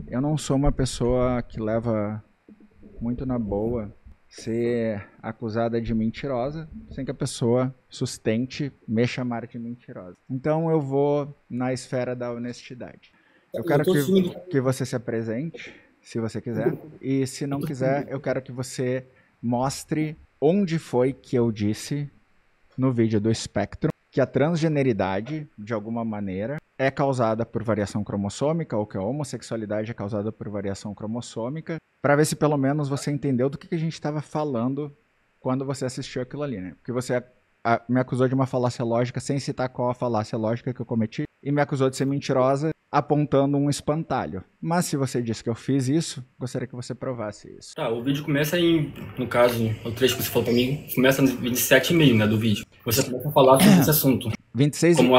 eu não sou uma pessoa que leva muito na boa ser acusada de mentirosa, sem que a pessoa sustente me chamar de mentirosa. Então eu vou na esfera da honestidade. Eu quero que você se apresente, se você quiser, e se não quiser, eu quero que você mostre onde foi que eu disse no vídeo do espectro que a transgeneridade, de alguma maneira, é causada por variação cromossômica, ou que a homossexualidade é causada por variação cromossômica, para ver se pelo menos você entendeu do que a gente estava falando quando você assistiu aquilo ali, né? Porque você me acusou de uma falácia lógica sem citar qual a falácia lógica que eu cometi, e me acusou de ser mentirosa apontando um espantalho. Mas se você disse que eu fiz isso, gostaria que você provasse isso. Tá, o vídeo começa no caso, o trecho que você falou pra mim, começa no 27,5, né, do vídeo. Você começa a falar sobre esse assunto. 26 como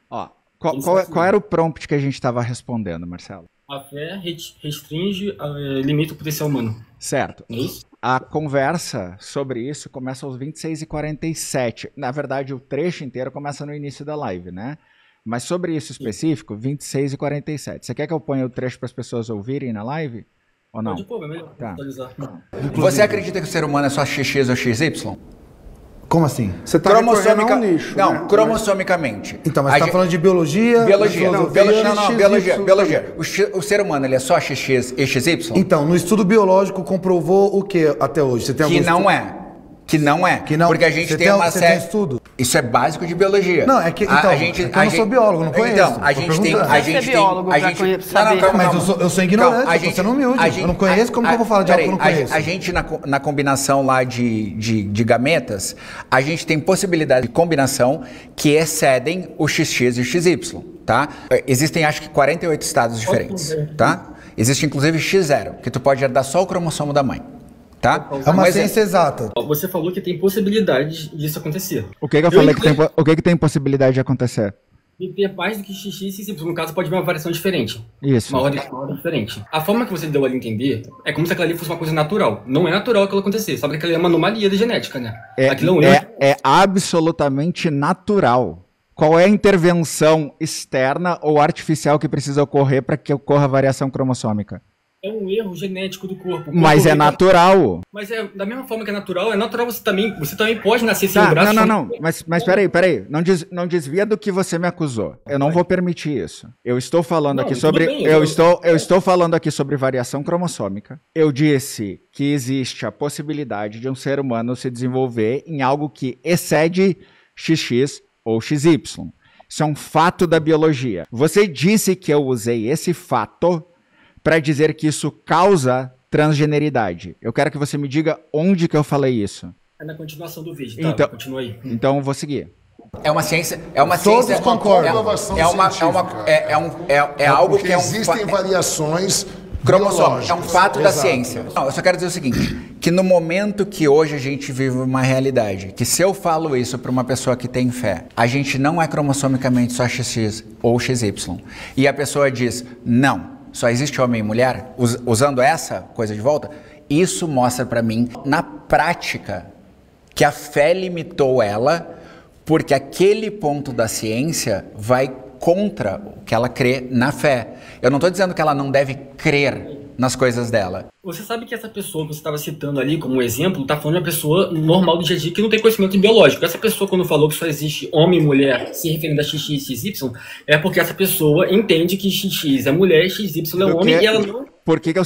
Ó, qual era o prompt que a gente estava respondendo, Marcelo? A fé restringe, limita o potencial humano. Certo. É isso? A conversa sobre isso começa aos 26h47. Na verdade, o trecho inteiro começa no início da live, né? Mas sobre isso específico, 26h47. Você quer que eu ponha o trecho para as pessoas ouvirem na live? Ou não? Pode pôr, é melhor atualizar. Você acredita que o ser humano é só XX ou XY? Como assim? Você tá recorrendo a um nicho, Não, né? cromossomicamente. Então, mas você tá falando de biologia? Biologia. Não, filosofia, biologia. O ser humano, ele é só XX e XY? Então, no estudo biológico comprovou o que até hoje? Você tem Que não é. Que não é. Que não. Porque a gente tem uma série... série... Tem estudo? Isso é básico de biologia. Não, é que... Então, eu não sou biólogo, não conheço. Então, a gente tem... Mas eu sou ignorante, eu tô sendo humilde. Eu não conheço, como que eu vou falar de algo que eu não conheço? A gente, na combinação lá de gametas, a gente tem possibilidade de combinação que excedem o XX e o XY, tá? Existem, acho que, 48 estados diferentes, tá? Existe, inclusive, X0, que tu pode herdar só o cromossomo da mãe. Tá? É uma ciência exata. Você falou que tem possibilidade disso acontecer. O que eu falei que tem possibilidade de acontecer? E ter mais do que XX e XY, no caso, pode vir uma variação diferente. Isso. Uma ordem diferente. A forma que você deu ali a entender é como se aquilo ali fosse uma coisa natural. Não é natural aquilo acontecer. Sabe que aquilo é uma anomalia da genética, né? É absolutamente natural. Qual é a intervenção externa ou artificial que precisa ocorrer para que ocorra variação cromossômica? É um erro genético do corpo. Mas é natural. Mas da mesma forma que é natural você também pode nascer sem o braço. Não. Mas peraí. Não desvia do que você me acusou. Eu não vou permitir isso. Eu estou falando aqui sobre. Eu estou falando aqui sobre variação cromossômica. Eu disse que existe a possibilidade de um ser humano se desenvolver em algo que excede XX ou XY. Isso é um fato da biologia. Você disse que eu usei esse fato para dizer que isso causa transgeneridade. Eu quero que você me diga onde que eu falei isso. É na continuação do vídeo, então, continua aí. Então eu vou seguir. É uma ciência... Todos concordam. É algo que existem variações cromossômicas. É um fato da ciência. Não, eu só quero dizer o seguinte, que no momento que hoje a gente vive uma realidade, que se eu falo isso para uma pessoa que tem fé, a gente não é cromossomicamente só XX ou XY, e a pessoa diz, não, só existe homem e mulher, usando essa coisa de volta, isso mostra para mim, na prática, que a fé limitou ela, porque aquele ponto da ciência vai contra o que ela crê na fé. Eu não estou dizendo que ela não deve crer nas coisas dela. Você sabe que essa pessoa que você estava citando ali como exemplo, está falando de uma pessoa normal do dia a dia que não tem conhecimento biológico. Essa pessoa, quando falou que só existe homem e mulher se referindo a XX e XY, é porque essa pessoa entende que XX é mulher, XY é homem e ela não... Por que eu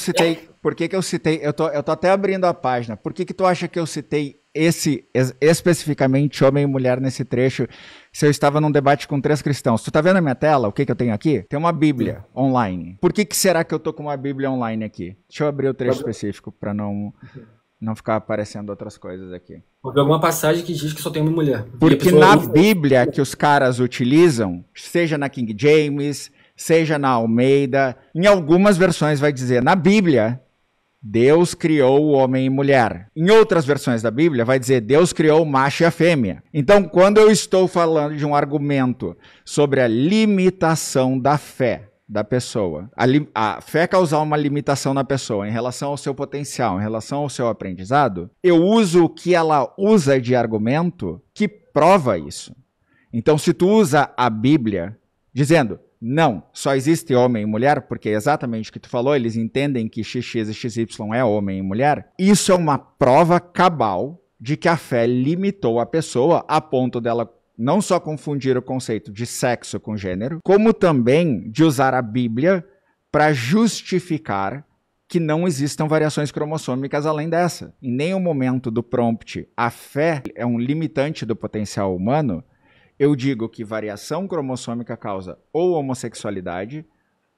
citei? Eu tô até abrindo a página. Por que tu acha que eu citei especificamente homem e mulher nesse trecho, se eu estava num debate com 3 cristãos? Tu tá vendo a minha tela? O que eu tenho aqui? Tem uma Bíblia online. Por que será que eu tô com uma Bíblia online aqui? Deixa eu abrir o trecho específico para não ficar aparecendo outras coisas aqui. Houve alguma passagem que diz que só tem uma mulher. Porque na Bíblia que os caras utilizam, seja na King James, seja na Almeida, em algumas versões vai dizer, na Bíblia, Deus criou o homem e mulher. Em outras versões da Bíblia vai dizer Deus criou o macho e a fêmea. Então, quando eu estou falando de um argumento sobre a limitação da fé da pessoa, a fé causar uma limitação na pessoa em relação ao seu potencial, em relação ao seu aprendizado, eu uso o que ela usa de argumento que prova isso. Então, se tu usa a Bíblia dizendo Não, só existe homem e mulher, porque é exatamente o que tu falou, eles entendem que XX e XY é homem e mulher. Isso é uma prova cabal de que a fé limitou a pessoa a ponto dela não só confundir o conceito de sexo com gênero, como também de usar a Bíblia para justificar que não existam variações cromossômicas além dessa. Em nenhum momento do prompt a fé é um limitante do potencial humano. Eu digo que variação cromossômica causa ou homossexualidade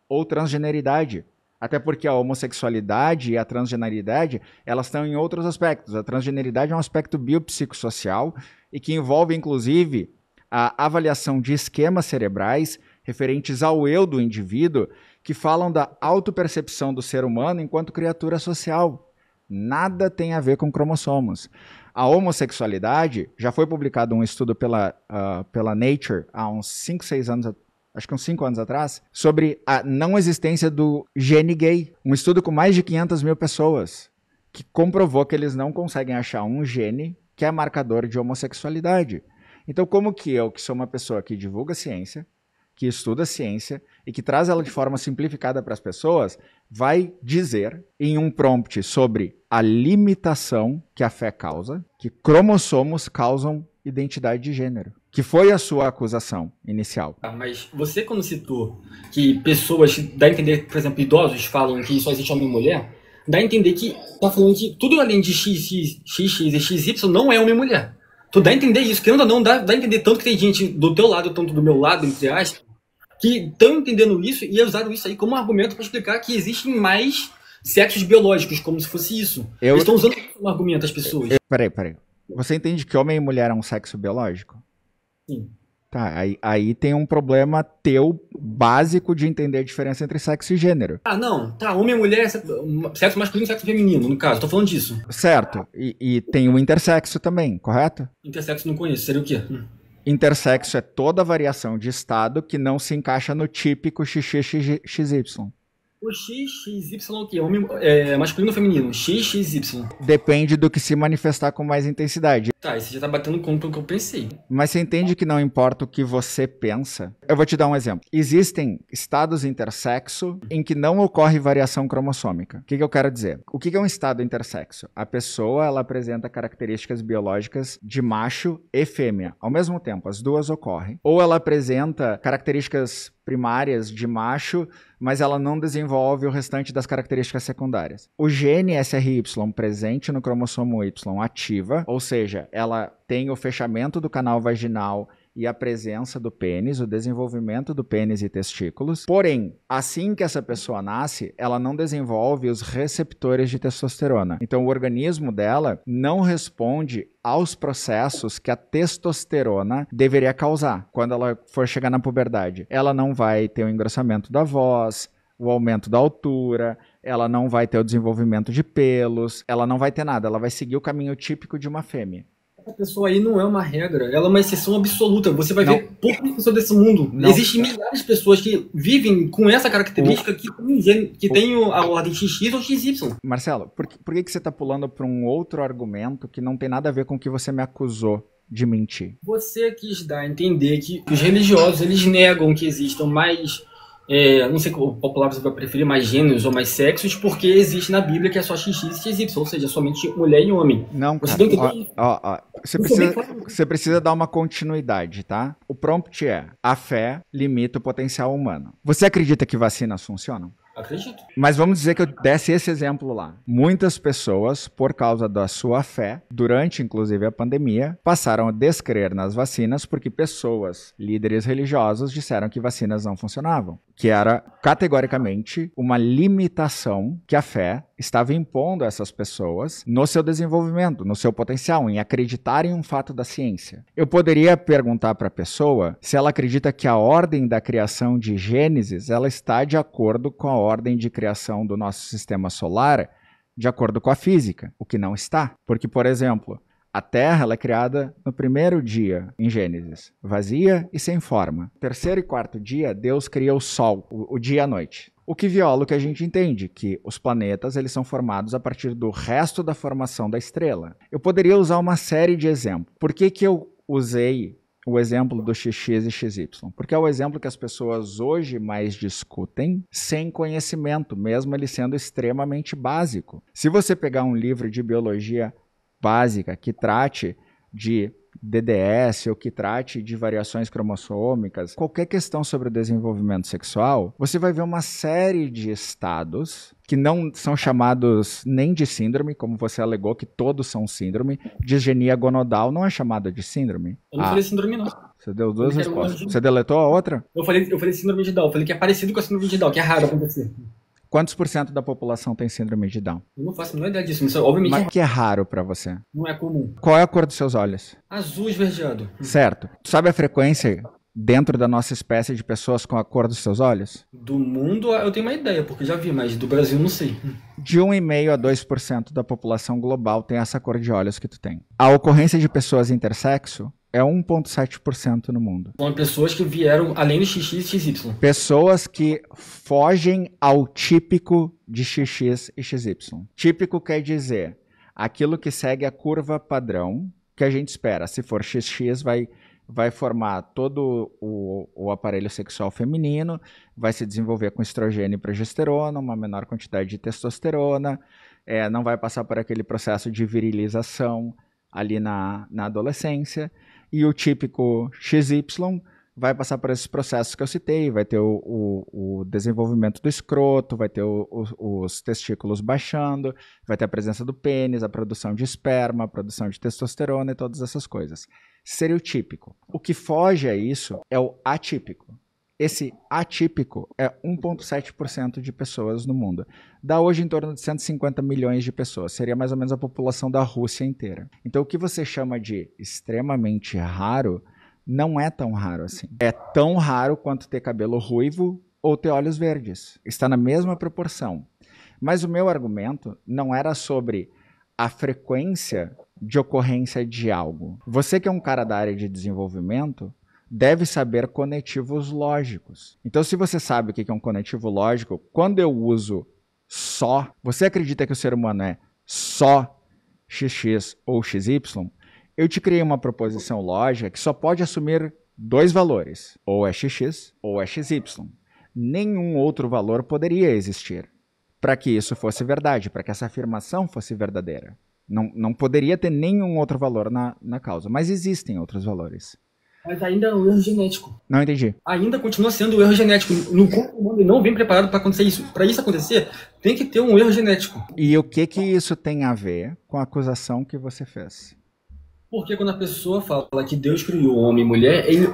ou transgeneridade. Até porque a homossexualidade e a transgeneridade, elas estão em outros aspectos. A transgeneridade é um aspecto biopsicossocial e que envolve, inclusive, a avaliação de esquemas cerebrais referentes ao eu do indivíduo, que falam da autopercepção do ser humano enquanto criatura social. Nada tem a ver com cromossomos. A homossexualidade, já foi publicado um estudo pela Nature há uns 5, 6 anos, acho que uns 5 anos atrás, sobre a não existência do gene gay. Um estudo com mais de 500 mil pessoas, que comprovou que eles não conseguem achar um gene que é marcador de homossexualidade. Então, como que eu, que sou uma pessoa que divulga ciência, que estuda ciência e que traz ela de forma simplificada para as pessoas, vai dizer em um prompt sobre a limitação que a fé causa, que cromossomos causam identidade de gênero, que foi a sua acusação inicial. Mas você, quando citou que pessoas, dá a entender, por exemplo, idosos falam que só existe homem e mulher, dá a entender que tá falando que tudo além de XX e XY não é homem e mulher. Tu dá a entender isso, querendo ou não, dá a entender tanto que tem gente do teu lado, tanto do meu lado, entre aspas, que estão entendendo isso e usaram isso aí como argumento para explicar que existem mais sexos biológicos, como se fosse isso. Eles estão usando como argumento as pessoas. Peraí. Você entende que homem e mulher é um sexo biológico? Sim. Tá, aí tem um problema teu básico de entender a diferença entre sexo e gênero. Ah, não. Tá, homem e mulher é sexo masculino e sexo feminino, no caso. Tô falando disso. Certo. E tem o intersexo também, correto? Intersexo não conheço. Seria o quê? Intersexo é toda variação de estado que não se encaixa no típico XY. O XXY é o quê? Masculino ou feminino? XXY. Depende do que se manifestar com mais intensidade. Tá, esse já tá batendo contra o que eu pensei. Mas você entende que não importa o que você pensa? Eu vou te dar um exemplo. Existem estados intersexo em que não ocorre variação cromossômica. O que eu quero dizer? O que é um estado intersexo? A pessoa, ela apresenta características biológicas de macho e fêmea. Ao mesmo tempo, as duas ocorrem. Ou ela apresenta características primárias de macho, mas ela não desenvolve o restante das características secundárias. O gene SRY presente no cromossomo Y ativa, ou seja, ela tem o fechamento do canal vaginal e a presença do pênis, o desenvolvimento do pênis e testículos. Porém, assim que essa pessoa nasce, ela não desenvolve os receptores de testosterona. Então, o organismo dela não responde aos processos que a testosterona deveria causar quando ela for chegar na puberdade. Ela não vai ter o engrossamento da voz, o aumento da altura, ela não vai ter o desenvolvimento de pelos, ela não vai ter nada, ela vai seguir o caminho típico de uma fêmea. Essa pessoa aí não é uma regra, ela é uma exceção absoluta. Você vai ver poucas pessoas desse mundo. Existem milhares de pessoas que vivem com essa característica que tem a ordem XX ou XY. Marcelo, por que você está pulando para um outro argumento que não tem nada a ver com o que você me acusou de mentir? Você quis dar a entender que os religiosos eles negam que existam mais... não sei qual palavra você vai preferir, mais gêneros ou mais sexos, porque existe na Bíblia que é só XX e XY, ou seja, somente mulher e homem. Não, cara, você precisa dar uma continuidade, tá? O prompt é: a fé limita o potencial humano. Você acredita que vacinas funcionam? Acredito. Mas vamos dizer que eu desse esse exemplo lá. Muitas pessoas, por causa da sua fé, durante inclusive a pandemia, passaram a descrer nas vacinas porque pessoas, líderes religiosos, disseram que vacinas não funcionavam. Que era categoricamente uma limitação que a fé estava impondo a essas pessoas no seu desenvolvimento, no seu potencial, em acreditar em um fato da ciência. Eu poderia perguntar para a pessoa se ela acredita que a ordem da criação de Gênesis ela está de acordo com a ordem de criação do nosso sistema solar, de acordo com a física, o que não está. Porque, por exemplo, a Terra ela é criada no primeiro dia, em Gênesis, vazia e sem forma. No terceiro e quarto dia, Deus cria o Sol, o dia e a noite. O que viola o que a gente entende, que os planetas eles são formados a partir do resto da formação da estrela. Eu poderia usar uma série de exemplos. Por que eu usei o exemplo do XX e XY, porque é o exemplo que as pessoas hoje mais discutem sem conhecimento, mesmo ele sendo extremamente básico. Se você pegar um livro de biologia básica que trate de DDS ou que trate de variações cromossômicas, qualquer questão sobre o desenvolvimento sexual, você vai ver uma série de estados que não são chamados nem de síndrome, como você alegou que todos são síndrome. Disgenia gonodal não é chamada de síndrome. Eu não falei síndrome, não. Você deu duas respostas. Você deletou a outra? Eu falei síndrome de Down. Eu falei que é parecido com a síndrome de Down, que é raro acontecer. Quantos por cento da população tem síndrome de Down? Eu não faço a menor ideia disso, mas obviamente Mas que é raro pra você? não é comum. Qual é a cor dos seus olhos? Azul esverdeado. Certo. Tu sabe a frequência dentro da nossa espécie de pessoas com a cor dos seus olhos? Do mundo eu tenho uma ideia, porque já vi, mas do Brasil não sei. De 1,5% a 2% da população global tem essa cor de olhos que tu tem. A ocorrência de pessoas intersexo é 1,7% no mundo. São pessoas que vieram além do XX e XY. Pessoas que fogem ao típico de XX e XY. Típico quer dizer aquilo que segue a curva padrão que a gente espera. Se for XX, vai formar todo o aparelho sexual feminino, vai se desenvolver com estrogênio e progesterona, uma menor quantidade de testosterona, não vai passar por aquele processo de virilização ali na adolescência. E o típico XY vai passar por esses processos que eu citei, vai ter o desenvolvimento do escroto, vai ter os testículos baixando, vai ter a presença do pênis, a produção de esperma, a produção de testosterona e todas essas coisas. Seria o típico. O que foge a isso é o atípico. Esse atípico é 1,7% de pessoas no mundo. Dá hoje em torno de 150 milhões de pessoas. Seria mais ou menos a população da Rússia inteira. Então o que você chama de extremamente raro não é tão raro assim. É tão raro quanto ter cabelo ruivo ou ter olhos verdes. Está na mesma proporção. Mas o meu argumento não era sobre a frequência de ocorrência de algo. Você que é um cara da área de desenvolvimento deve saber conetivos lógicos. Então, se você sabe o que é um conectivo lógico, quando eu uso só, você acredita que o ser humano é só XX ou XY? Eu te criei uma proposição lógica que só pode assumir dois valores, ou é XX ou é XY. Nenhum outro valor poderia existir para que isso fosse verdade, para que essa afirmação fosse verdadeira. Não poderia ter nenhum outro valor na causa, mas existem outros valores. Mas ainda é um erro genético. Não entendi. Ainda continua sendo um erro genético. No corpo humano ele não vem preparado para acontecer isso. Para isso acontecer, tem que ter um erro genético. E o que isso tem a ver com a acusação que você fez? Porque quando a pessoa fala que Deus criou homem e mulher, ele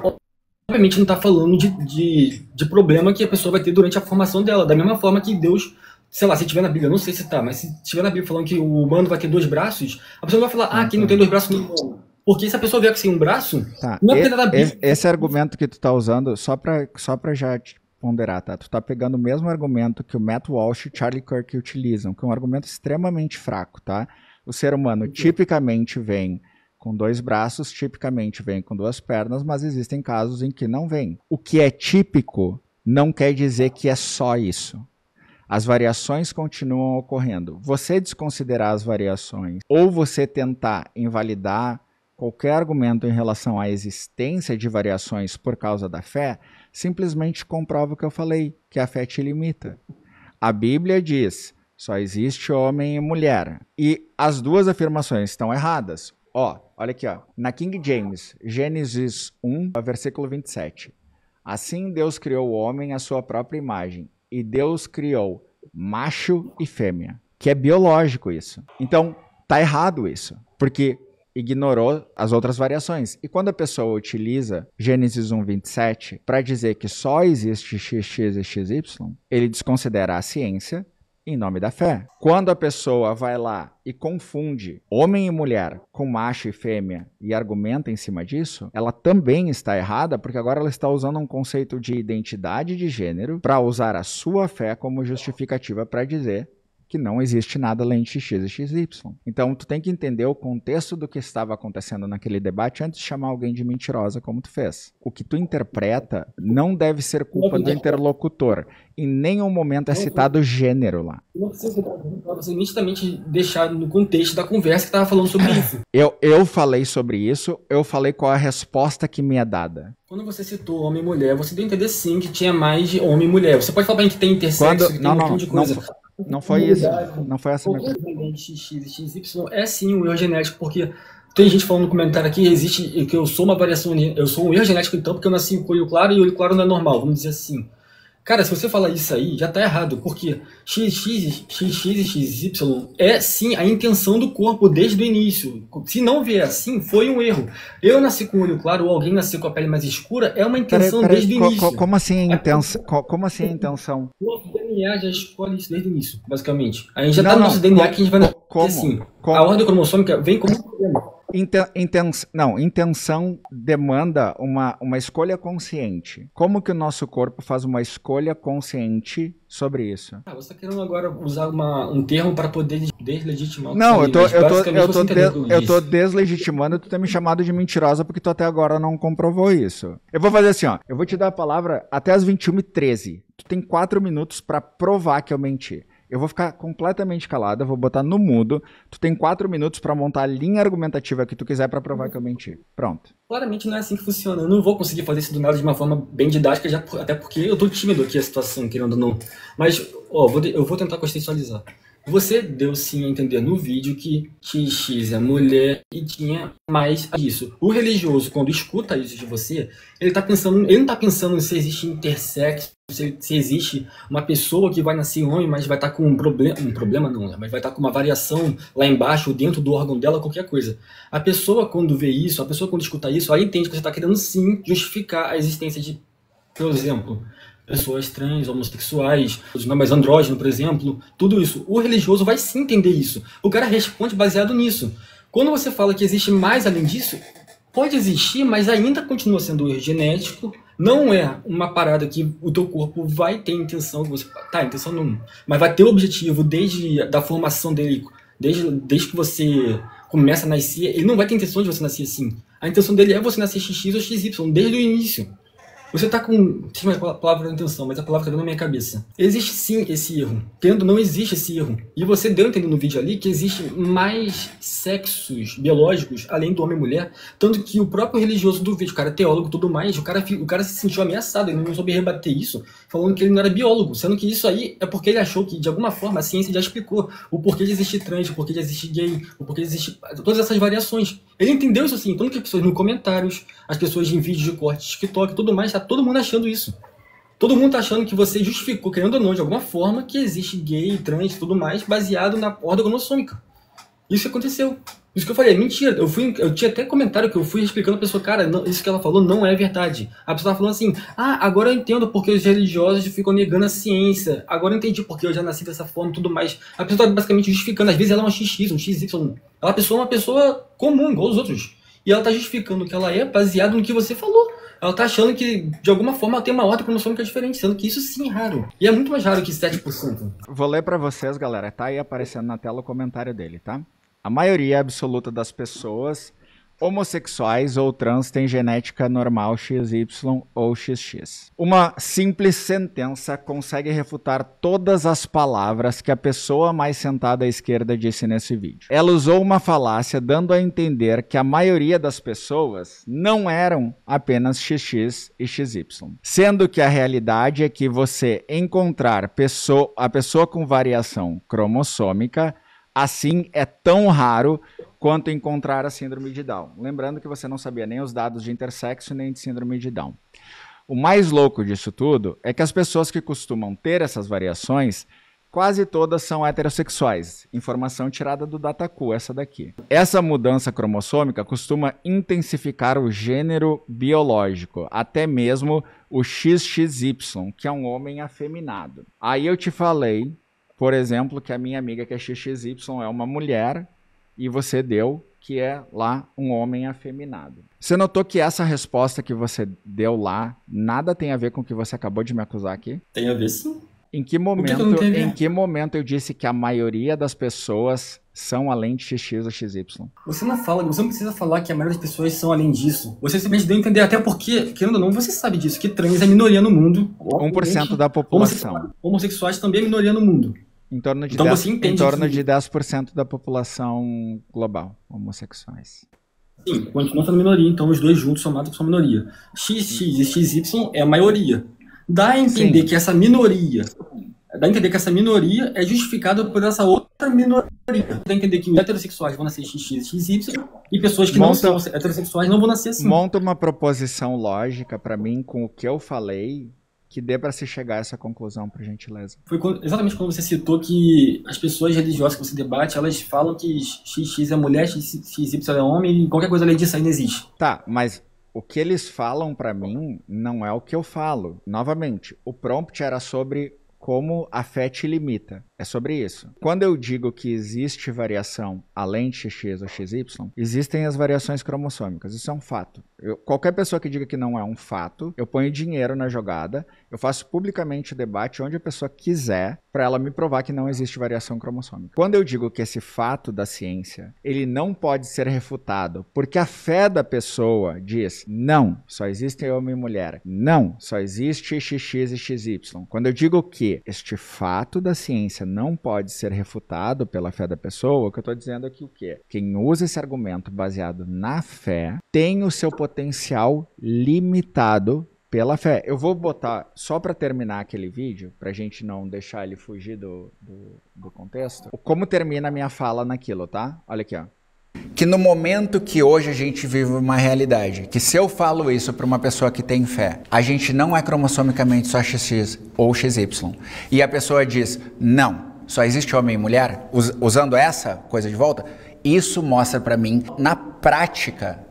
obviamente não está falando de problema que a pessoa vai ter durante a formação dela. Da mesma forma que Deus, sei lá, se tiver na Bíblia, não sei se tá, mas se tiver na Bíblia falando que o humano vai ter 2 braços, a pessoa não vai falar, quem não tem 2 braços no humano. Porque se a pessoa vier sem um braço, não é porque nada Bíblia. Esse argumento que tu tá usando, só pra já te ponderar, tá? Tu tá pegando o mesmo argumento que o Matt Walsh e Charlie Kirk utilizam, que é um argumento extremamente fraco, tá? O ser humano tipicamente vem com 2 braços, tipicamente vem com 2 pernas, mas existem casos em que não vem. O que é típico não quer dizer que é só isso. As variações continuam ocorrendo. Você desconsiderar as variações ou você tentar invalidar qualquer argumento em relação à existência de variações por causa da fé, simplesmente comprova o que eu falei, que a fé te limita. A Bíblia diz, só existe homem e mulher. E as duas afirmações estão erradas. Olha aqui, na King James, Gênesis 1, versículo 27. Assim Deus criou o homem à sua própria imagem, e Deus criou macho e fêmea, que é biológico isso. Então, tá errado isso, porque ignorou as outras variações. E quando a pessoa utiliza Gênesis 1, 27 para dizer que só existe XX e XY, ele desconsidera a ciência em nome da fé. Quando a pessoa vai lá e confunde homem e mulher com macho e fêmea e argumenta em cima disso, ela também está errada, porque agora ela está usando um conceito de identidade de gênero para usar a sua fé como justificativa para dizer que não existe nada além de XX e XY. Então, tu tem que entender o contexto do que estava acontecendo naquele debate antes de chamar alguém de mentirosa, como tu fez. O que tu interpreta não deve ser culpa do interlocutor. Em nenhum momento é citado gênero lá. Não precisa citar para você nitidamente deixar no contexto da conversa que estava falando sobre isso. Eu falei sobre isso, eu falei qual a resposta que me é dada. Quando você citou homem e mulher, você deu a entender sim que tinha mais de homem e mulher. Você pode falar pra gente que tem intersexo, que tem um monte de coisa. Não foi isso. Não foi essa minha pergunta. XX e XY é sim um erro genético, porque tem gente falando no comentário aqui que eu sou uma variação, eu sou um erro genético então, porque eu nasci com olho claro e olho claro não é normal, vamos dizer assim. Cara, se você falar isso aí, já tá errado, porque XX e XY é sim a intenção do corpo desde o início. Se não vier assim, foi um erro. Eu nasci com o olho claro ou alguém nasceu com a pele mais escura, é uma intenção desde o início. Como assim a intenção? Como assim a intenção? O nosso DNA já escolhe isso desde o início, basicamente. A gente já tá no nosso DNA que a gente vai nascer assim. A ordem cromossômica vem como um problema. Intenção demanda uma escolha consciente. Como que o nosso corpo faz uma escolha consciente sobre isso? Você está querendo agora usar um termo para poder deslegitimar o que não, eu tô deslegitimando tu ter me chamado de mentirosa porque tu até agora não comprovou isso. Eu vou fazer assim, ó. Eu vou te dar a palavra até as 21h13. Tu tem 4 minutos para provar que eu menti. Eu vou ficar completamente calado, eu vou botar no mudo. Tu tem 4 minutos pra montar a linha argumentativa que tu quiser pra provar que eu menti. Pronto. Claramente não é assim que funciona. Eu não vou conseguir fazer isso do nada de uma forma bem didática, até porque eu tô tímido aqui a situação, querendo ou não. Mas, eu vou tentar contextualizar. Você deu sim a entender no vídeo que XX é mulher e tinha mais disso. O religioso, quando escuta isso de você, ele não tá pensando se existe intersexo, se existe uma pessoa que vai nascer homem, mas vai estar com um problema não, né? Mas vai estar com uma variação lá embaixo, dentro do órgão dela, qualquer coisa. A pessoa quando vê isso, a pessoa quando escuta isso, ela entende que você está querendo sim justificar a existência de, por exemplo, pessoas trans, homossexuais, os nomes andrógeno, por exemplo, tudo isso. O religioso vai sim entender isso. O cara responde baseado nisso. Quando você fala que existe mais além disso, pode existir, mas ainda continua sendo erro genético. Não é uma parada que o teu corpo vai ter intenção, que você intenção não, mas vai ter o objetivo desde a formação dele, desde que você começa a nascer, ele não vai ter intenção de você nascer assim. A intenção dele é você nascer XX ou XY, desde o início. Você tá com... Tinha uma palavra de intenção, mas a palavra tá dentro da minha cabeça. Existe sim esse erro. Não existe esse erro. E você deu a entender no vídeo ali que existe mais sexos biológicos além do homem e mulher. Tanto que o próprio religioso do vídeo, o cara é teólogo e tudo mais, o cara se sentiu ameaçado, ele não soube rebater isso, falando que ele não era biólogo. Sendo que isso aí é porque ele achou que, de alguma forma, a ciência já explicou o porquê de existir trans, o porquê de existir gay, o porquê de existir todas essas variações. Ele entendeu isso assim. Tanto que as pessoas nos comentários, as pessoas em vídeos de corte, TikTok e tudo mais, tá todo mundo achando isso. Todo mundo tá achando que você justificou, querendo ou não, de alguma forma, que existe gay, trans e tudo mais, baseado na ordem cromossômica. Isso aconteceu. Isso que eu falei, é mentira. Eu tinha até comentário que eu fui explicando a pessoa, cara, não, isso que ela falou não é verdade. A pessoa falando assim, agora eu entendo porque os religiosos ficam negando a ciência. Agora eu entendi porque eu já nasci dessa forma e tudo mais. A pessoa tá basicamente justificando. Às vezes ela é uma XX, um XY. Ela é uma pessoa comum, igual os outros. E ela tá justificando o que ela é baseado no que você falou. Ela tá achando que, de alguma forma, ela tem uma ordem cromossômica diferente, sendo que isso sim é raro. E é muito mais raro que 7%. Vou ler pra vocês, galera. Tá aí aparecendo na tela o comentário dele, tá? A maioria absoluta das pessoas homossexuais ou trans tem genética normal XY ou XX. Uma simples sentença consegue refutar todas as palavras que a pessoa mais sentada à esquerda disse nesse vídeo. Ela usou uma falácia dando a entender que a maioria das pessoas não eram apenas XX e XY. Sendo que a realidade é que você encontrar a pessoa com variação cromossômica assim é tão raro quanto encontrar a síndrome de Down. Lembrando que você não sabia nem os dados de intersexo nem de síndrome de Down. O mais louco disso tudo é que as pessoas que costumam ter essas variações, quase todas são heterossexuais. Informação tirada do Dataku, essa daqui. Essa mudança cromossômica costuma intensificar o gênero biológico, até mesmo o XXY, que é um homem afeminado. Aí eu te falei, por exemplo, que a minha amiga que é XXY é uma mulher e você deu que é lá um homem afeminado. Você notou que essa resposta que você deu lá nada tem a ver com o que você acabou de me acusar aqui? Tem a ver sim. Em que momento eu disse que a maioria das pessoas são além de XX ou XY? Você não precisa falar que a maioria das pessoas são além disso. Você simplesmente deu a entender, até porque, querendo ou não, você sabe disso, que trans é minoria no mundo. 1% da população. Homossexuais também é minoria no mundo. Em torno de então 10%, você entende em torno de 10% da população global, homossexuais. Sim, continua sendo minoria, então os dois juntos somados são minoria. XX e XY é a maioria. Dá a entender que essa minoria é justificada por essa outra minoria. Dá a entender que heterossexuais vão nascer XX e XY e pessoas que não são heterossexuais não vão nascer assim. Monta uma proposição lógica para mim com o que eu falei que dê para se chegar a essa conclusão, por gentileza. Foi exatamente quando você citou que as pessoas religiosas que você debate, elas falam que XX é mulher, XY é homem, e qualquer coisa além disso aí não existe. Tá, mas o que eles falam para mim não é o que eu falo. Novamente, o prompt era sobre como a fé te limita. É sobre isso. Quando eu digo que existe variação além de XX ou XY, existem as variações cromossômicas. Isso é um fato. Qualquer pessoa que diga que não é um fato, eu ponho dinheiro na jogada, eu faço publicamente o debate onde a pessoa quiser para ela me provar que não existe variação cromossômica. Quando eu digo que esse fato da ciência, ele não pode ser refutado, porque a fé da pessoa diz, não, só existe homem e mulher. Não, só existe XX e XY. Quando eu digo que este fato da ciência não pode ser refutado pela fé da pessoa, o que eu estou dizendo é que o quê? Quem usa esse argumento baseado na fé tem o seu potencial limitado pela fé. Eu vou botar, só para terminar aquele vídeo, para a gente não deixar ele fugir do contexto, como termina a minha fala naquilo, tá? Olha aqui, ó. Que no momento que hoje a gente vive uma realidade, que se eu falo isso para uma pessoa que tem fé, a gente não é cromossomicamente só XX ou XY, e a pessoa diz, não, só existe homem e mulher, usando essa coisa de volta, isso mostra para mim, na prática,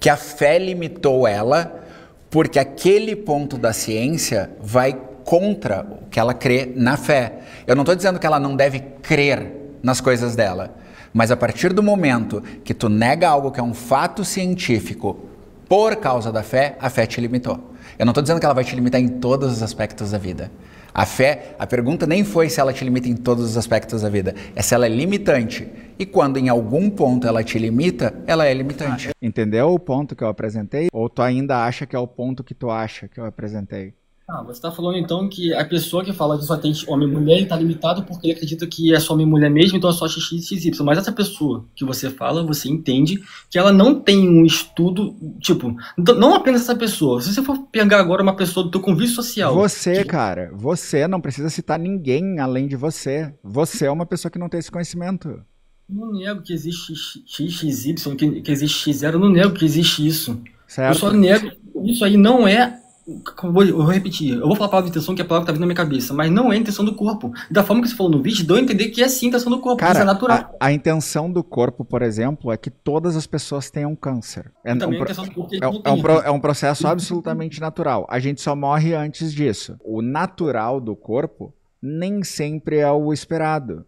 que a fé limitou ela, porque aquele ponto da ciência vai contra o que ela crê na fé. Eu não estou dizendo que ela não deve crer nas coisas dela, mas a partir do momento que tu nega algo que é um fato científico por causa da fé, a fé te limitou. Eu não estou dizendo que ela vai te limitar em todos os aspectos da vida. A fé, a pergunta nem foi se ela te limita em todos os aspectos da vida, é se ela é limitante. E quando em algum ponto ela te limita, ela é limitante. Entendeu o ponto que eu apresentei? Ou tu ainda acha que é o ponto que tu acha que eu apresentei? Você está falando então que a pessoa que fala que só tem homem e mulher está limitado porque ele acredita que é só homem e mulher mesmo, então é só XX e XY. Mas essa pessoa que você fala, você entende que ela não tem um estudo, tipo, não apenas essa pessoa. Se você for pegar agora uma pessoa do teu convívio social... Cara, você não precisa citar ninguém além de você. Você é uma pessoa que não tem esse conhecimento. Não nego que existe XY, que existe X0, eu não nego que existe isso. Certo. Eu só nego, isso aí não é... Eu vou repetir, eu vou falar a palavra de intenção, que é a palavra que tá vindo na minha cabeça, mas não é a intenção do corpo. Da forma que você falou no vídeo, deu a entender que é sim a intenção do corpo, cara, isso é natural. A intenção do corpo, por exemplo, é que todas as pessoas tenham câncer. É um processo absolutamente natural. A gente só morre antes disso. O natural do corpo nem sempre é o esperado.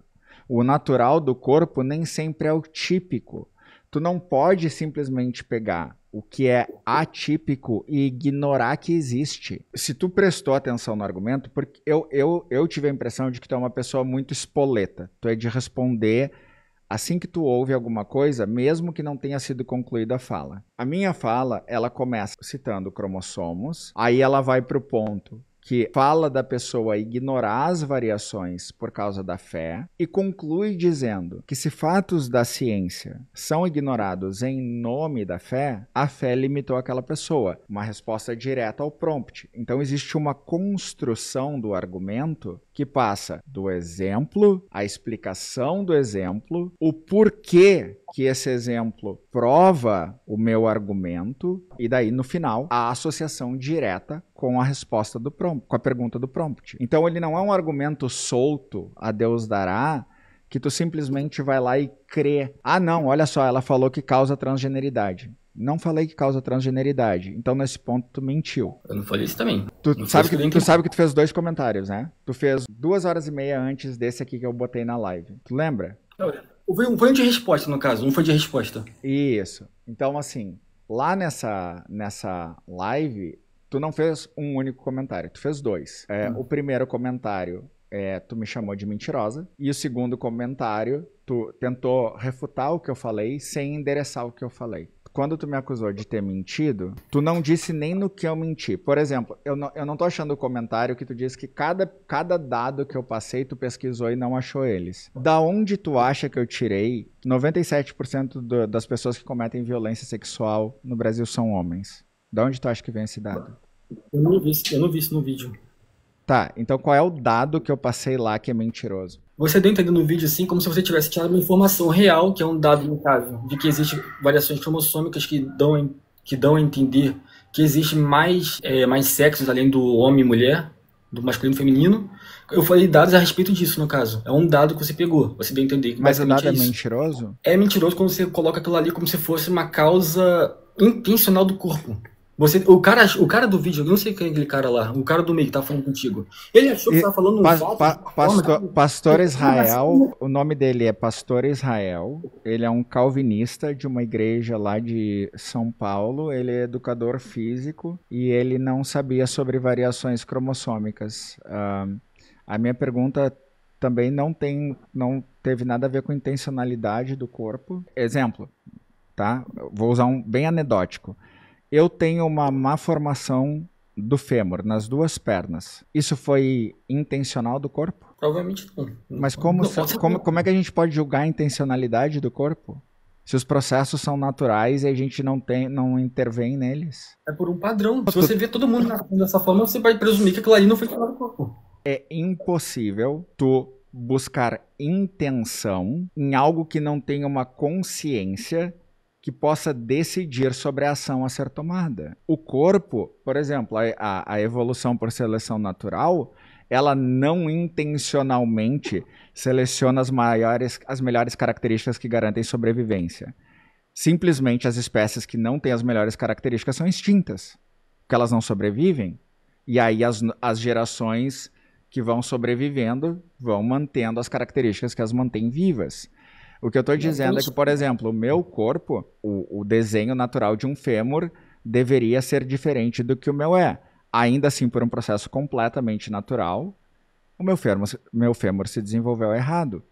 O natural do corpo nem sempre é o típico. Tu não pode simplesmente pegar o que é atípico e ignorar que existe. Se tu prestou atenção no argumento, porque eu tive a impressão de que tu é uma pessoa muito espoleta. Tu é de responder assim que tu ouve alguma coisa, mesmo que não tenha sido concluída a fala. A minha fala, ela começa citando cromossomos, aí ela vai para o ponto que fala da pessoa ignorar as variações por causa da fé e conclui dizendo que se fatos da ciência são ignorados em nome da fé, a fé limitou aquela pessoa. Uma resposta direta ao prompt. Então existe uma construção do argumento que passa do exemplo, a explicação do exemplo, o porquê que esse exemplo prova o meu argumento e daí no final a associação direta com a resposta do prompt, com a pergunta do prompt. Então ele não é um argumento solto, a Deus dará, que tu simplesmente vai lá e crê. Ah não, olha só, ela falou que causa transgeneridade. Não falei que causa transgeneridade. Então, nesse ponto, tu mentiu. Eu não falei isso também. Tu sabe que tu fez 2 comentários, né? Tu fez 2h30 antes desse aqui que eu botei na live. Tu lembra? Foi um de resposta, no caso. Um foi de resposta. Isso. Então, assim, lá nessa live, tu não fez um único comentário, tu fez 2. O primeiro comentário, tu me chamou de mentirosa. E o segundo comentário, tu tentou refutar o que eu falei sem endereçar o que eu falei. Quando tu me acusou de ter mentido, tu não disse nem no que eu menti. Por exemplo, eu não tô achando o comentário que tu disse que cada dado que eu passei, tu pesquisou e não achou eles. Da onde tu acha que eu tirei 97% das pessoas que cometem violência sexual no Brasil são homens? Da onde tu acha que vem esse dado? Eu não vi isso no vídeo. Tá, então qual é o dado que eu passei lá que é mentiroso? Você deu entendendo no vídeo assim como se você tivesse tirado uma informação real, que é um dado no caso, de que existem variações cromossômicas que dão a entender que existe mais sexos além do homem e mulher, do masculino e feminino. Eu falei dados a respeito disso, no caso. É um dado que você pegou, você deu a entender. Que mas o dado é isso. mentiroso? É mentiroso quando você coloca aquilo ali como se fosse uma causa intencional do corpo. O cara do vídeo, eu não sei quem é aquele cara lá, o cara do meio que tá falando contigo. Ele achou que você tava falando Pastor Israel, o nome dele é Pastor Israel, ele é um calvinista de uma igreja lá de São Paulo, ele é educador físico e ele não sabia sobre variações cromossômicas. A minha pergunta também não teve nada a ver com intencionalidade do corpo. Exemplo, tá? Vou usar um bem anedótico. Eu tenho uma má formação do fêmur, nas 2 pernas. Isso foi intencional do corpo? Provavelmente não. Mas como é que a gente pode julgar a intencionalidade do corpo? Se os processos são naturais e a gente não intervém neles? É por um padrão. Se você vê todo mundo dessa forma, você vai presumir que aquilo ali não foi tirado do corpo. É impossível tu buscar intenção em algo que não tenha uma consciência que possa decidir sobre a ação a ser tomada. O corpo, por exemplo, a evolução por seleção natural, ela não intencionalmente seleciona as melhores características que garantem sobrevivência. Simplesmente as espécies que não têm as melhores características são extintas, porque elas não sobrevivem. E aí as gerações que vão sobrevivendo vão mantendo as características que as mantêm vivas. O que eu estou dizendo é que, por exemplo, o meu corpo, o desenho natural de um fêmur deveria ser diferente do que o meu é. Ainda assim, por um processo completamente natural, o meu fêmur se desenvolveu errado.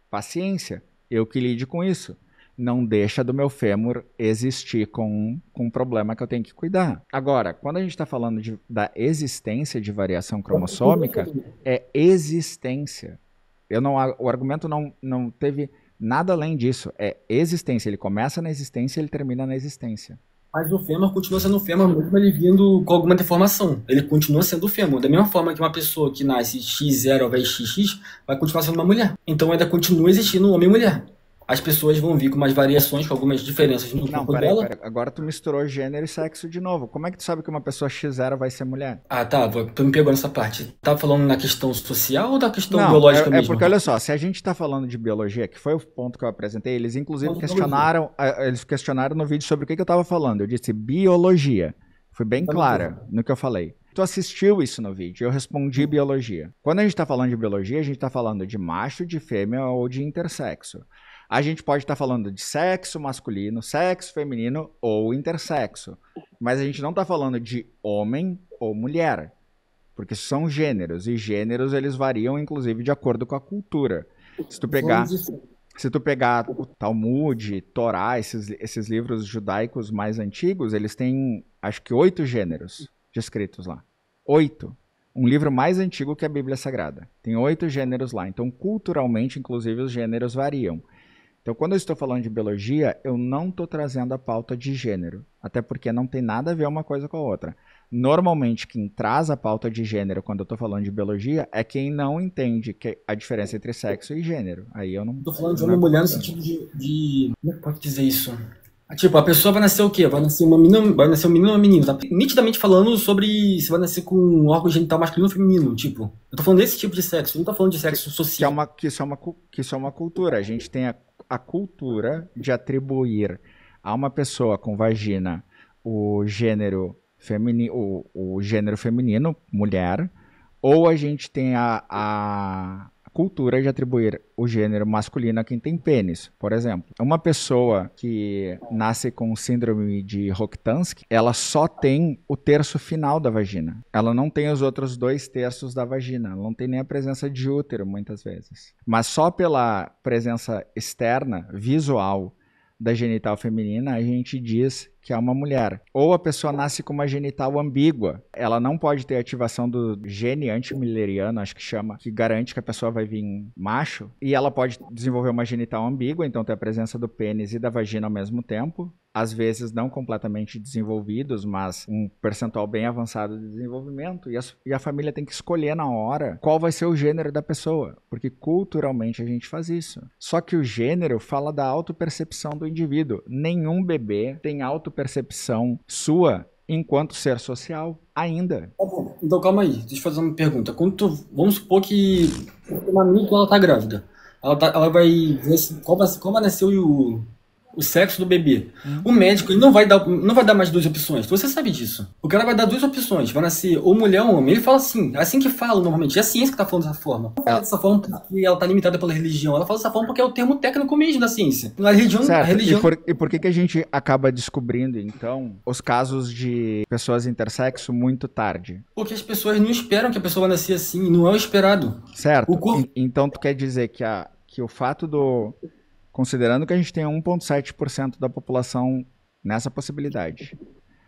Paciência, eu que lide com isso. Não deixa do meu fêmur existir com um problema que eu tenho que cuidar. Agora, quando a gente está falando da existência de variação cromossômica, é existência. O argumento não teve nada além disso, é existência. Ele começa na existência e ele termina na existência. Mas o fêmur continua sendo fêmur, mesmo ele vindo com alguma deformação. Ele continua sendo fêmur. Da mesma forma que uma pessoa que nasce X0 ao invés de XX vai continuar sendo uma mulher. Então ainda continua existindo homem e mulher. As pessoas vão vir com umas variações, com algumas diferenças no corpo dela. Pera. Agora tu misturou gênero e sexo de novo. Como é que tu sabe que uma pessoa X0 vai ser mulher? Ah, tá. Tu me pegou nessa parte. Tá falando na questão social ou da questão biológica mesmo? Porque olha só, se a gente tá falando de biologia, que foi o ponto que eu apresentei, eles inclusive questionaram no vídeo sobre o que eu tava falando. Eu disse biologia. Fui bem clara no que eu falei. Tu assistiu isso no vídeo, eu respondi biologia. Quando a gente tá falando de biologia, a gente tá falando de macho, de fêmea ou de intersexo. A gente pode estar falando de sexo masculino, sexo feminino ou intersexo. Mas a gente não está falando de homem ou mulher. Porque são gêneros. E gêneros eles variam, inclusive, de acordo com a cultura. Se tu pegar o Talmud, Torá, esses livros judaicos mais antigos, eles têm, acho que 8 gêneros descritos lá. 8. Um livro mais antigo que a Bíblia Sagrada. Tem 8 gêneros lá. Então, culturalmente, inclusive, os gêneros variam. Então, quando eu estou falando de biologia, eu não estou trazendo a pauta de gênero, até porque não tem nada a ver uma coisa com a outra. Normalmente, quem traz a pauta de gênero quando eu estou falando de biologia é quem não entende a diferença entre sexo e gênero. Aí eu não... Estou falando de homem e mulher no sentido de... Como é que pode dizer isso? Tipo, a pessoa vai nascer o quê? Vai nascer um menino ou uma menina? Tá nitidamente falando sobre se vai nascer com um órgão genital masculino ou feminino. Tipo, eu tô falando desse tipo de sexo, não tô falando de sexo social. Que isso é uma cultura. A gente tem a cultura de atribuir a uma pessoa com vagina o gênero feminino, mulher, ou a gente tem a cultura de atribuir o gênero masculino a quem tem pênis. Por exemplo, uma pessoa que nasce com síndrome de Rokitansky, ela só tem o terço final da vagina. Ela não tem os outros 2/3 da vagina. Ela não tem nem a presença de útero, muitas vezes. Mas só pela presença externa, visual, da genital feminina, a gente diz que é uma mulher. Ou a pessoa nasce com uma genital ambígua. Ela não pode ter ativação do gene antimilleriano, acho que chama, que garante que a pessoa vai vir macho. E ela pode desenvolver uma genital ambígua, então ter a presença do pênis e da vagina ao mesmo tempo. Às vezes não completamente desenvolvidos, mas um percentual bem avançado de desenvolvimento. E a família tem que escolher na hora qual vai ser o gênero da pessoa. Porque culturalmente a gente faz isso. Só que o gênero fala da autopercepção do indivíduo. Nenhum bebê tem autopercepção sua enquanto ser social ainda. Tá bom. Então calma aí, deixa eu fazer uma pergunta. Vamos supor que uma menina, quando ela tá grávida, ela vai ver como vai nascer o sexo do bebê. O médico ele não vai dar mais 2 opções. Você sabe disso. O cara vai dar 2 opções. Vai nascer ou mulher ou homem. Ele fala assim. É assim que fala normalmente. É a ciência que tá falando dessa forma. Ela fala dessa forma porque ela tá limitada pela religião. Ela fala dessa forma porque é o termo técnico mesmo da ciência. A religião... Certo. A religião... E por que a gente acaba descobrindo, então, os casos de pessoas intersexo muito tarde? Porque as pessoas não esperam que a pessoa vai nascer assim. Não é o esperado. Certo. Então tu quer dizer que o fato do... Considerando que a gente tem 1,7% da população nessa possibilidade.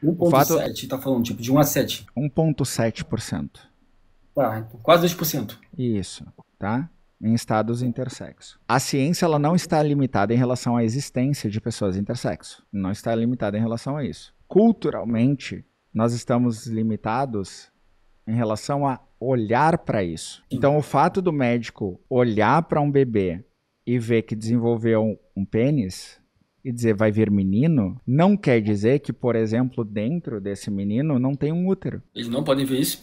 1,7%, tá falando, tipo, de 1 a 7. 1,7%. Tá, então, quase 2%. Isso, tá? Em estados intersexo. A ciência ela não está limitada em relação à existência de pessoas intersexo. Não está limitada em relação a isso. Culturalmente, nós estamos limitados em relação a olhar para isso. Então, o fato do médico olhar para um bebê e ver que desenvolveu um pênis e dizer vai vir menino, não quer dizer que, por exemplo, dentro desse menino não tem um útero. Eles não podem ver isso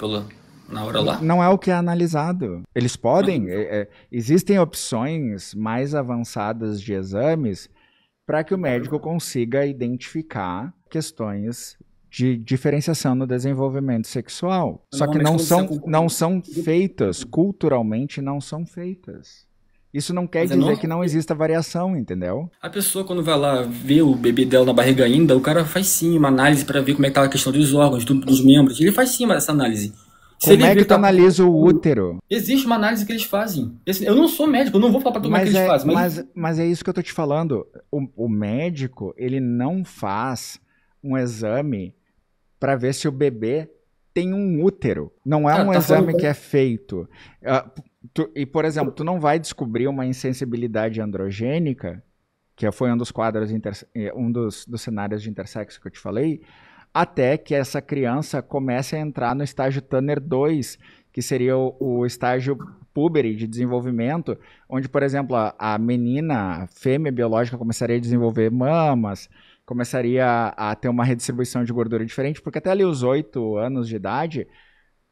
na hora lá? Não é o que é analisado. Eles podem, existem opções mais avançadas de exames para que o médico consiga identificar questões de diferenciação no desenvolvimento sexual. Só que não são feitas, culturalmente não são feitas. Isso não quer dizer que não exista variação, entendeu? A pessoa, quando vai lá ver o bebê dela na barriga ainda, o cara faz sim uma análise para ver como é que tá a questão dos órgãos, dos membros. Ele faz sim essa análise. Como é que tu analisa o útero? Existe uma análise que eles fazem. Eu não sou médico, eu não vou falar pra todo mundo que eles fazem. Mas é isso que eu tô te falando. O médico, ele não faz um exame para ver se o bebê tem um útero. Não é um exame que é feito. E, por exemplo, tu não vai descobrir uma insensibilidade androgênica, que foi um dos quadros, um dos cenários de intersexo que eu te falei, até que essa criança comece a entrar no estágio Tanner 2, que seria o estágio púbere de desenvolvimento, onde, por exemplo, a menina, a fêmea biológica, começaria a desenvolver mamas, começaria a ter uma redistribuição de gordura diferente, porque até ali os 8 anos de idade,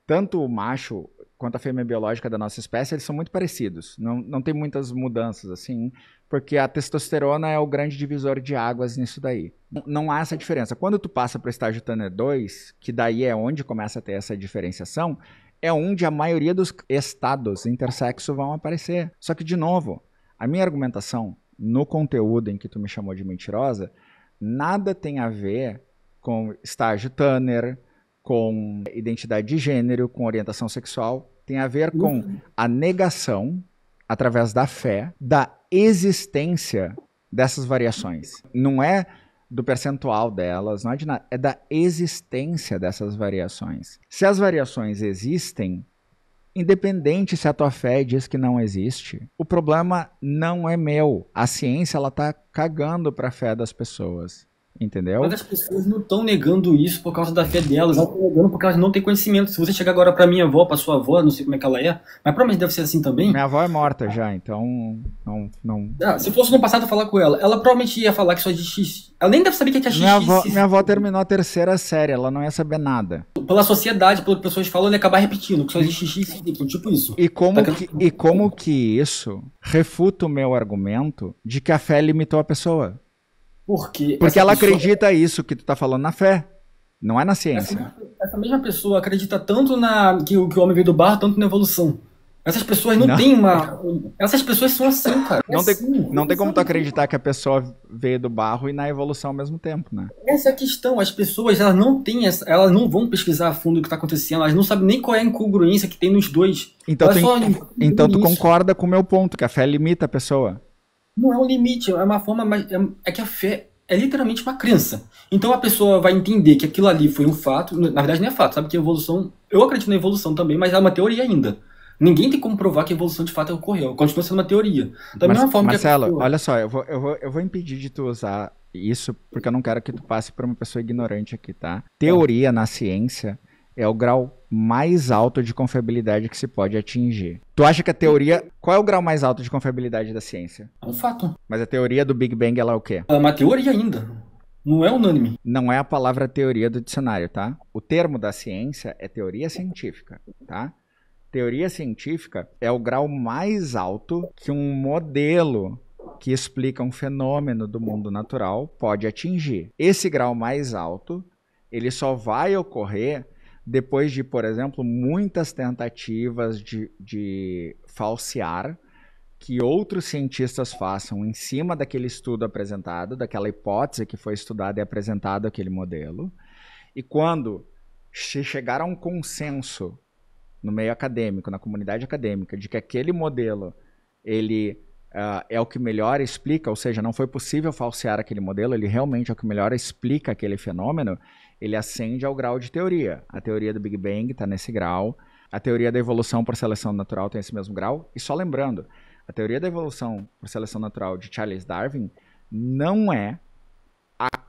tanto o macho quanto a fêmea biológica da nossa espécie, eles são muito parecidos. Não tem muitas mudanças, assim, porque a testosterona é o grande divisor de águas nisso daí. Não há essa diferença. Quando tu passa para o estágio Tanner 2, que daí é onde começa a ter essa diferenciação, é onde a maioria dos estados intersexo vão aparecer. Só que, de novo, a minha argumentação no conteúdo em que tu me chamou de mentirosa, nada tem a ver com estágio Tanner, com identidade de gênero, com orientação sexual, tem a ver com a negação, através da fé, da existência dessas variações. Não é do percentual delas, não é de nada, é da existência dessas variações. Se as variações existem, independente se a tua fé diz que não existe, o problema não é meu. A ciência ela tá cagando para a fé das pessoas. Entendeu? Mas as pessoas não estão negando isso por causa da fé delas, elas estão negando porque elas não têm conhecimento. Se você chegar agora pra minha avó, pra sua avó, não sei como é que ela é, mas provavelmente deve ser assim também. Minha avó é morta já, então não... Se fosse no passado falar com ela provavelmente ia falar que só existe X. Ela nem deve saber o que é X. Minha avó terminou a 3ª série, ela não ia saber nada. Pela sociedade, pelo que as pessoas falam, ele ia acabar repetindo, que só existe X, tipo isso. E como que isso refuta o meu argumento de que a fé limitou a pessoa? Porque ela acredita isso que tu tá falando na fé, não é na ciência. Essa mesma pessoa acredita tanto que o homem veio do barro, tanto na evolução. Essas pessoas não têm uma... Essas pessoas são assim, cara. Não tem como tu acreditar que a pessoa veio do barro e na evolução ao mesmo tempo, né? Essa é a questão. As pessoas, elas não têm elas não vão pesquisar a fundo o que está acontecendo. Elas não sabem nem qual é a incongruência que tem nos dois. Então tu concorda com o meu ponto, que a fé limita a pessoa. Não é um limite, é uma forma... É que a fé é literalmente uma crença. Então a pessoa vai entender que aquilo ali foi um fato. Na verdade não é fato, sabe que a evolução... Eu acredito na evolução também, mas é uma teoria ainda. Ninguém tem como provar que a evolução de fato ocorreu. Continua sendo uma teoria. Da mesma forma Marcelo, que a pessoa... olha só, eu vou impedir de tu usar isso, porque eu não quero que tu passe por uma pessoa ignorante aqui, tá? Teoria na ciência é o grau mais alto de confiabilidade que se pode atingir. Tu acha que a teoria... Qual é o grau mais alto de confiabilidade da ciência? É um fato. Mas a teoria do Big Bang, ela é o quê? É uma teoria ainda. Não é unânime. Não é a palavra teoria do dicionário, tá? O termo da ciência é teoria científica, tá? Teoria científica é o grau mais alto que um modelo que explica um fenômeno do mundo natural pode atingir. Esse grau mais alto, ele só vai ocorrer depois de, por exemplo, muitas tentativas de falsear que outros cientistas façam em cima daquele estudo apresentado, daquela hipótese que foi estudada e apresentado aquele modelo. E quando se chegar a um consenso no meio acadêmico, na comunidade acadêmica, de que aquele modelo ele é o que melhor explica, ou seja, não foi possível falsear aquele modelo, ele realmente é o que melhor explica aquele fenômeno, ele ascende ao grau de teoria. A teoria do Big Bang está nesse grau, a teoria da evolução por seleção natural tem esse mesmo grau, e só lembrando, a teoria da evolução por seleção natural de Charles Darwin não é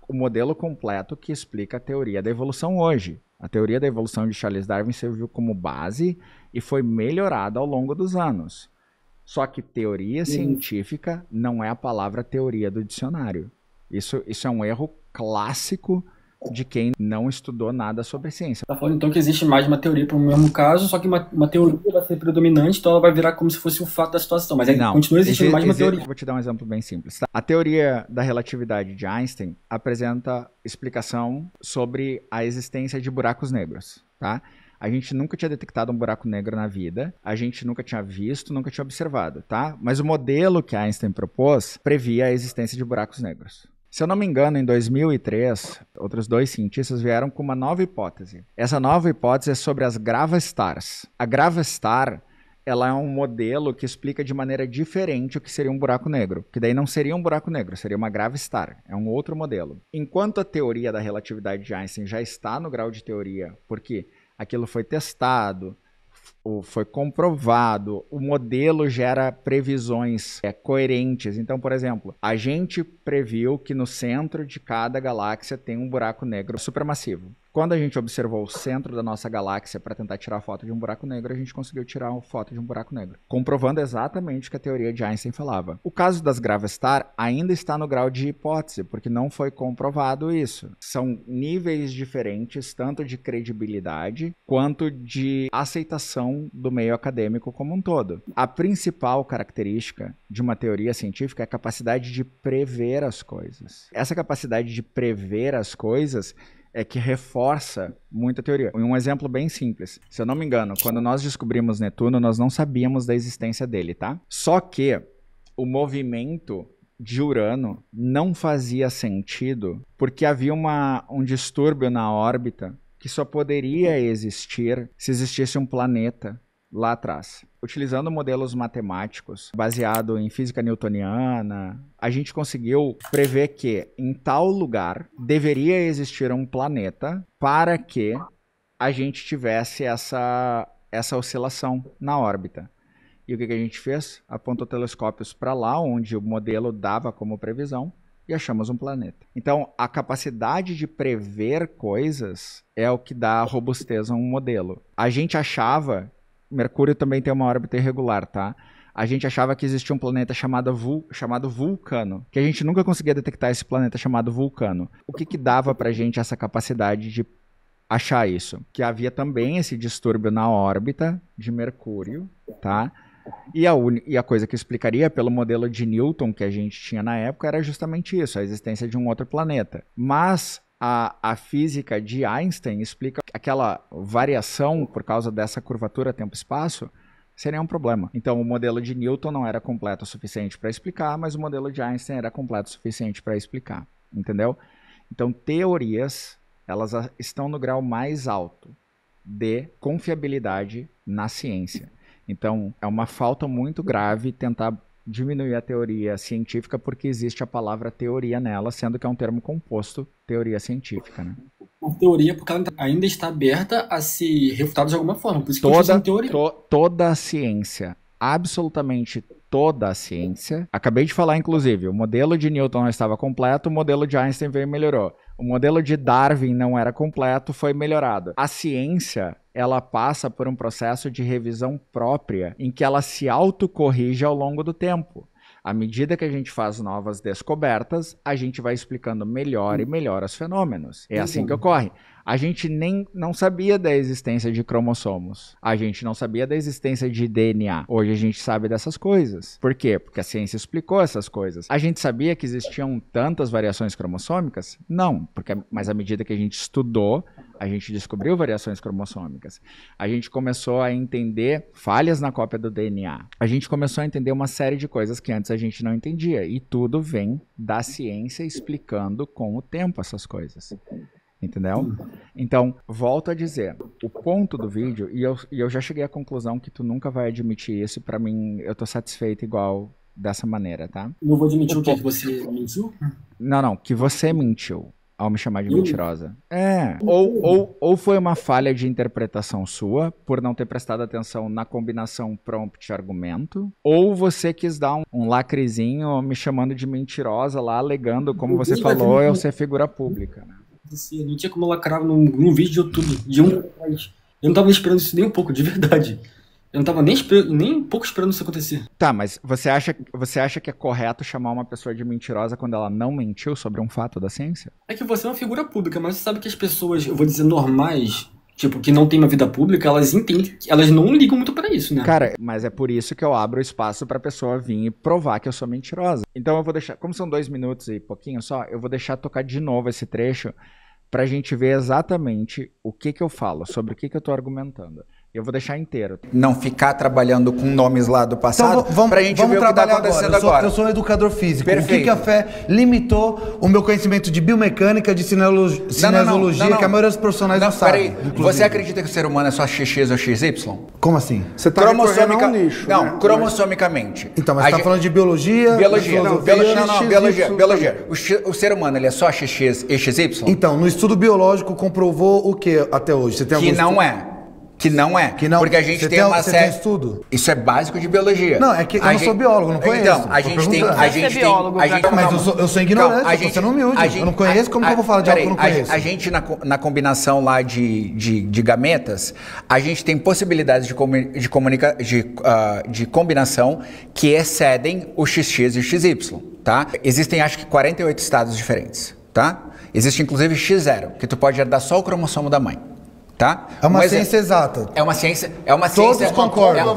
o modelo completo que explica a teoria da evolução hoje. A teoria da evolução de Charles Darwin serviu como base e foi melhorada ao longo dos anos. Só que teoria científica não é a palavra teoria do dicionário. Isso é um erro clássico de quem não estudou nada sobre ciência. Tá falando então que existe mais de uma teoria para o mesmo caso, só que uma teoria vai ser predominante, então ela vai virar como se fosse o fato da situação. Mas não, continua existindo mais de uma teoria. Vou te dar um exemplo bem simples. A teoria da relatividade de Einstein apresenta explicação sobre a existência de buracos negros, tá? A gente nunca tinha detectado um buraco negro na vida, a gente nunca tinha visto, nunca tinha observado, tá? Mas o modelo que Einstein propôs previa a existência de buracos negros. Se eu não me engano, em 2003, outros dois cientistas vieram com uma nova hipótese. Essa nova hipótese é sobre as gravastars. A gravastar, ela é um modelo que explica de maneira diferente o que seria um buraco negro, que daí não seria um buraco negro, seria uma gravastar, é um outro modelo. Enquanto a teoria da relatividade de Einstein já está no grau de teoria, porque aquilo foi testado, foi comprovado, o modelo gera previsões coerentes. Então, por exemplo, a gente previu que no centro de cada galáxia tem um buraco negro supermassivo. Quando a gente observou o centro da nossa galáxia para tentar tirar foto de um buraco negro, a gente conseguiu tirar uma foto de um buraco negro, comprovando exatamente o que a teoria de Einstein falava. O caso das gravastar ainda está no grau de hipótese, porque não foi comprovado isso. São níveis diferentes, tanto de credibilidade quanto de aceitação do meio acadêmico como um todo. A principal característica de uma teoria científica é a capacidade de prever as coisas. Essa capacidade de prever as coisas é que reforça muita teoria. Um exemplo bem simples. Se eu não me engano, quando nós descobrimos Netuno, nós não sabíamos da existência dele, tá? Só que o movimento de Urano não fazia sentido porque havia um distúrbio na órbita que só poderia existir se existisse um planeta lá atrás. Utilizando modelos matemáticos baseado em física newtoniana, a gente conseguiu prever que em tal lugar deveria existir um planeta para que a gente tivesse essa oscilação na órbita. E o que a gente fez? Apontou telescópios para lá, onde o modelo dava como previsão, e achamos um planeta. Então, a capacidade de prever coisas é o que dá robustez a um modelo. A gente achava... Mercúrio também tem uma órbita irregular, tá? A gente achava que existia um planeta chamado Vulcano, que a gente nunca conseguia detectar esse planeta chamado Vulcano. O que dava pra gente essa capacidade de achar isso? Que havia também esse distúrbio na órbita de Mercúrio, tá? E a coisa que explicaria pelo modelo de Newton que a gente tinha na época era justamente isso, a existência de um outro planeta. Mas a física de Einstein explica aquela variação por causa dessa curvatura tempo-espaço sem nenhum problema. Então, o modelo de Newton não era completo o suficiente para explicar, mas o modelo de Einstein era completo o suficiente para explicar, entendeu? Então, teorias, elas estão no grau mais alto de confiabilidade na ciência. Então, é uma falta muito grave tentar diminuir a teoria científica porque existe a palavra teoria nela, sendo que é um termo composto, teoria científica, né? Uma teoria porque ela ainda está aberta a ser refutada de alguma forma, por isso que eu estou teoria. Toda a ciência, absolutamente toda a ciência, acabei de falar inclusive, o modelo de Newton não estava completo, o modelo de Einstein veio e melhorou. O modelo de Darwin não era completo, foi melhorado. A ciência, ela passa por um processo de revisão própria, em que ela se autocorrige ao longo do tempo. À medida que a gente faz novas descobertas, a gente vai explicando melhor e melhor os fenômenos. É assim que ocorre. A gente nem não sabia da existência de cromossomos. A gente não sabia da existência de DNA. Hoje a gente sabe dessas coisas. Por quê? Porque a ciência explicou essas coisas. A gente sabia que existiam tantas variações cromossômicas? Não, mas à medida que a gente estudou, a gente descobriu variações cromossômicas. A gente começou a entender falhas na cópia do DNA. A gente começou a entender uma série de coisas que antes a gente não entendia. E tudo vem da ciência explicando com o tempo essas coisas. Entendeu? Então, volto a dizer, o ponto do vídeo, e eu já cheguei à conclusão que tu nunca vai admitir isso, pra mim, eu tô satisfeito igual dessa maneira, tá? Não vou admitir o quê? Que você mentiu? Não, que você mentiu ao me chamar de mentirosa. Ou foi uma falha de interpretação sua, por não ter prestado atenção na combinação prompt-argumento, ou você quis dar um lacrezinho me chamando de mentirosa lá, alegando, como você falou, eu ser figura pública, né? Não tinha como lacrar num vídeo de YouTube de um atrás. Eu não tava esperando isso nem um pouco, de verdade. Eu não tava nem um pouco esperando isso acontecer. Tá, mas você acha que é correto chamar uma pessoa de mentirosa quando ela não mentiu sobre um fato da ciência? É que você é uma figura pública, mas você sabe que as pessoas, eu vou dizer, normais, tipo, que não tem uma vida pública, elas entendem, elas não ligam muito pra isso, né? Cara, mas é por isso que eu abro espaço pra pessoa vir e provar que eu sou mentirosa. Então eu vou deixar, como são 2 minutos e pouquinho só, eu vou deixar tocar de novo esse trecho pra gente ver exatamente o que eu falo, sobre o que eu tô argumentando. Eu vou deixar inteiro. Não ficar trabalhando com nomes lá do passado, então, pra gente ver o que tá acontecendo agora. Eu sou um educador físico. Perfeito. O que a fé limitou o meu conhecimento de biomecânica, de cinesiologia, que a maioria dos profissionais não sabem. Você acredita que o ser humano é só XX ou XY? Como assim? Você tá recorrendo ao nicho, Não, né? cromossomicamente. Então, mas você tá falando de biologia? Biologia. Biologia. Biologia. O ser humano, ele é só XX e XY? Então, no estudo biológico comprovou o que até hoje? Você tem que não é. Que não é. Porque a gente tem uma série. Tem estudo? Isso é básico de biologia. Não, é que eu não sou biólogo, não conheço. Então, a gente tem. Mas eu sou ignorante, eu tô sendo humilde. Eu não conheço, como que eu vou falar de algo que eu não conheço? A gente, na combinação lá de gametas, a gente tem possibilidades de combinação que excedem o XX e o XY, tá? Existem, acho que, 48 estados diferentes, tá? Existe, inclusive, X0, que tu pode herdar só o cromossomo da mãe. Tá? É uma ciência exata. É uma ciência. Todos concordam.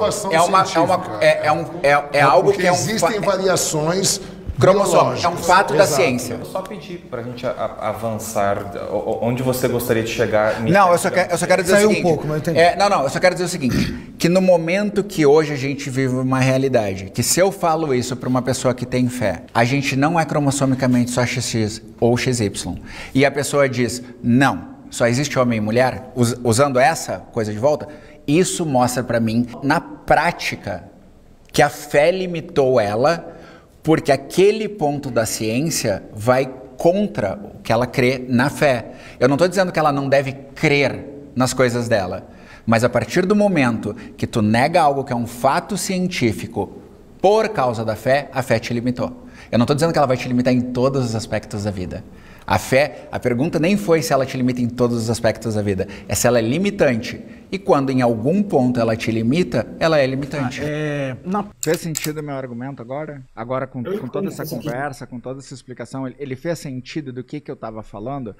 É algo que existem variações cromossômicas. É um fato da ciência. Eu só pedi pra gente avançar. Onde você gostaria de chegar? Não, eu só quero dizer o seguinte. Um pouco, mas eu entendi. Eu só quero dizer o seguinte, que no momento que hoje a gente vive uma realidade, que se eu falo isso pra uma pessoa que tem fé, a gente não é cromossomicamente só XX ou XY. E a pessoa diz, não. Só existe homem e mulher, usando essa coisa de volta, isso mostra pra mim, na prática, que a fé limitou ela, porque aquele ponto da ciência vai contra o que ela crê na fé. Eu não estou dizendo que ela não deve crer nas coisas dela, mas a partir do momento que tu nega algo que é um fato científico por causa da fé, a fé te limitou. Eu não estou dizendo que ela vai te limitar em todos os aspectos da vida. A fé, a pergunta nem foi se ela te limita em todos os aspectos da vida, é se ela é limitante. E quando em algum ponto ela te limita, ela é limitante. Não fez sentido o meu argumento agora? Agora com toda essa conversa, com toda essa explicação, ele fez sentido do que eu estava falando?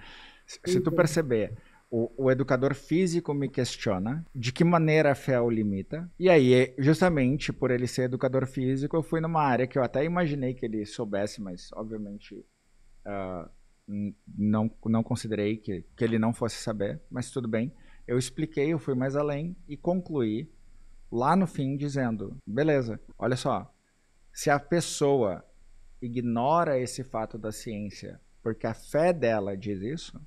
Se tu perceber, o educador físico me questiona de que maneira a fé o limita. E aí, justamente por ele ser educador físico, eu fui numa área que eu até imaginei que ele soubesse, mas obviamente não considerei que ele não fosse saber, mas tudo bem. Eu expliquei, eu fui mais além e concluí lá no fim dizendo, beleza, olha só, se a pessoa ignora esse fato da ciência porque a fé dela diz isso,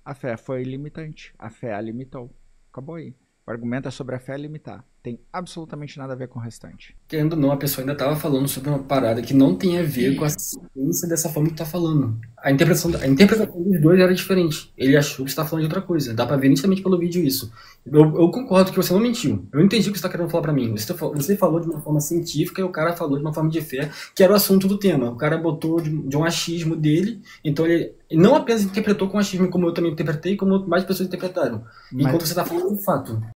a fé foi limitante, a fé a limitou. Acabou aí. O argumento é sobre a fé limitar. Tem absolutamente nada a ver com o restante. Querendo ou não, a pessoa ainda estava falando sobre uma parada que não tem a ver com a ciência dessa forma que tá falando. A interpretação dos dois era diferente. Ele achou que você tá falando de outra coisa. Dá pra ver nitidamente pelo vídeo isso. Eu concordo que você não mentiu. Eu entendi o que você tá querendo falar pra mim. Você falou de uma forma científica e o cara falou de uma forma de fé, que era o assunto do tema. O cara botou de um achismo dele, então ele não apenas interpretou com achismo como eu também interpretei, como mais pessoas interpretaram. Enquanto você tá falando de fato.